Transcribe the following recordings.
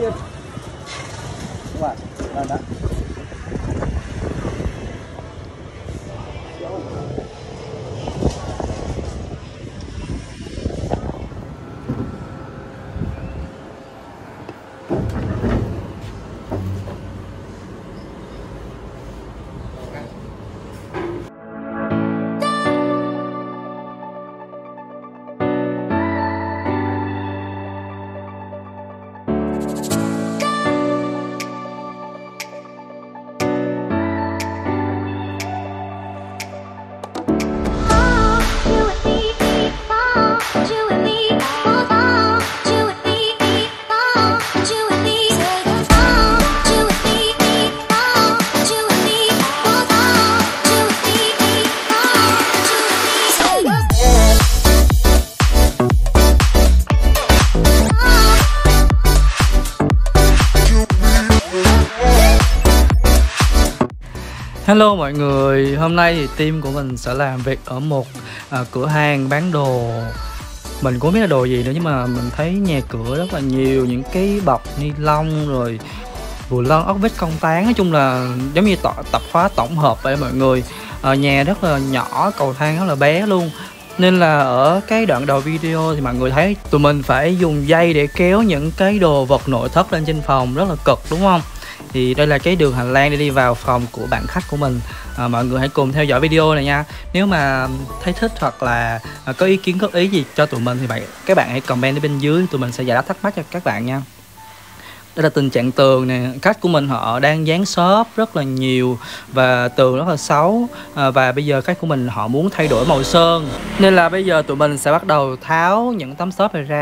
Các bạn, đây đã. Hello mọi người, hôm nay thì team của mình sẽ làm việc ở một cửa hàng bán đồ. Mình cũng không biết là đồ gì nữa, nhưng mà mình thấy nhà cửa rất là nhiều những cái bọc ni lông rồi bù lon, ốc vít, công tán. Nói chung là giống như tập hóa tổng hợp vậy mọi người. Nhà rất là nhỏ, cầu thang rất là bé luôn. Nên là ở cái đoạn đầu video thì mọi người thấy tụi mình phải dùng dây để kéo những cái đồ vật nội thất lên trên phòng, rất là cực đúng không? Thì đây là cái đường hành lang để đi vào phòng của bạn khách của mình. Mọi người hãy cùng theo dõi video này nha. Nếu mà thấy thích hoặc là có ý kiến góp ý gì cho tụi mình thì các bạn hãy comment ở bên dưới, tụi mình sẽ giải đáp thắc mắc cho các bạn nha. Đây là tình trạng tường nè, khách của mình họ đang dán xốp rất là nhiều và tường rất là xấu, và bây giờ khách của mình họ muốn thay đổi màu sơn, nên là bây giờ tụi mình sẽ bắt đầu tháo những tấm xốp này ra.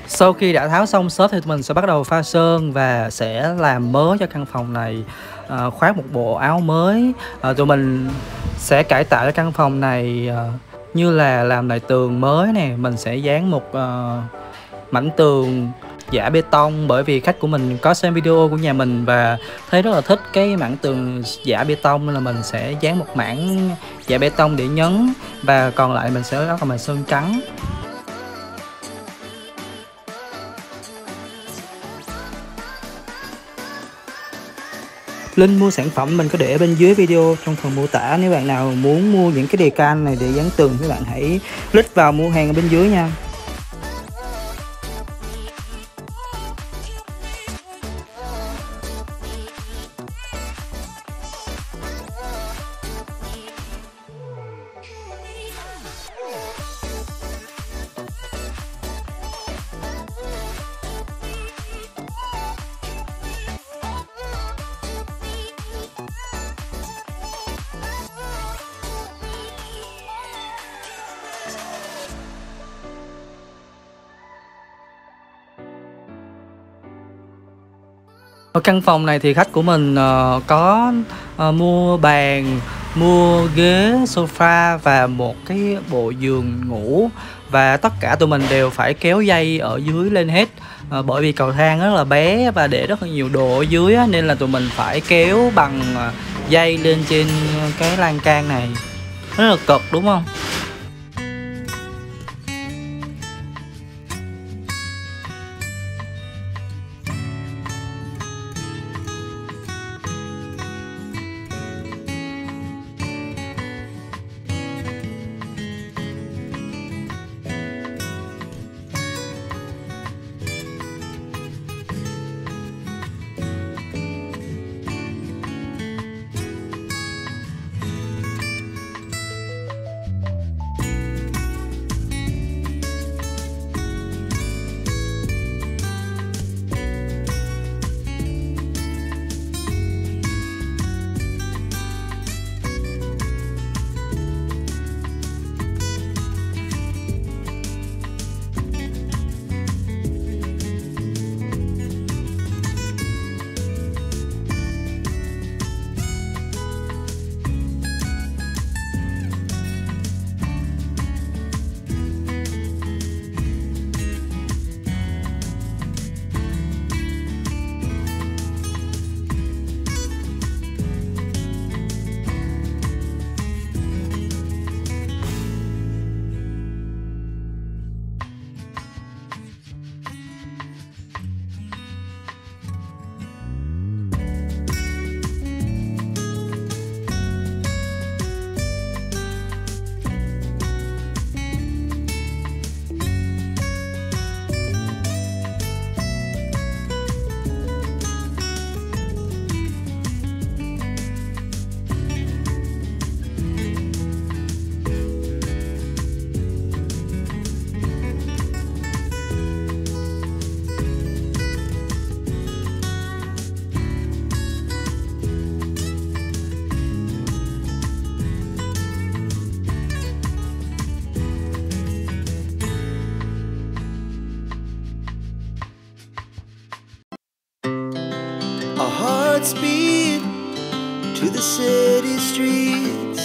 Sau khi đã tháo xong xốp thì tụi mình sẽ bắt đầu pha sơn và sẽ làm mới cho căn phòng này, khoác một bộ áo mới. Tụi mình sẽ cải tạo cho căn phòng này như là làm lại tường mới nè. Mình sẽ dán một mảnh tường giả bê tông, bởi vì khách của mình có xem video của nhà mình và thấy rất là thích cái mảng tường giả bê tông, nên là mình sẽ dán một mảng giả bê tông để nhấn, và còn lại mình sẽ bắt đầu sơn trắng. Link mua sản phẩm mình có để bên dưới video trong phần mô tả. Nếu bạn nào muốn mua những cái decal này để dán tường thì bạn hãy click vào mua hàng ở bên dưới nha. Ở căn phòng này thì khách của mình có mua bàn, mua ghế sofa và một cái bộ giường ngủ, và tất cả tụi mình đều phải kéo dây ở dưới lên hết, bởi vì cầu thang rất là bé và để rất là nhiều đồ ở dưới á, nên là tụi mình phải kéo bằng dây lên trên cái lan can này, rất là cực đúng không? speed to the city streets.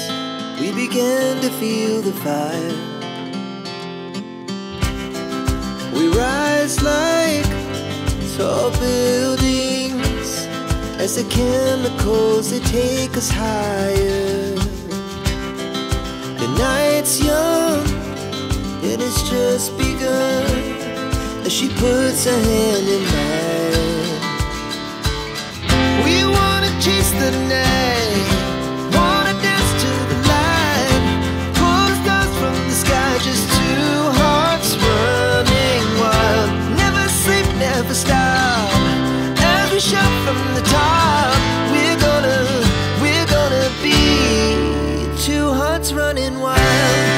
We began to feel the fire. We rise like tall buildings as the chemicals, they take us higher. The night's young and it's just begun as she puts her hand in mine. We wanna chase the night, wanna dance to the light, pull the stars from the sky, just two hearts running wild. Never sleep, never stop, as we shout from the top. We're gonna be two hearts running wild.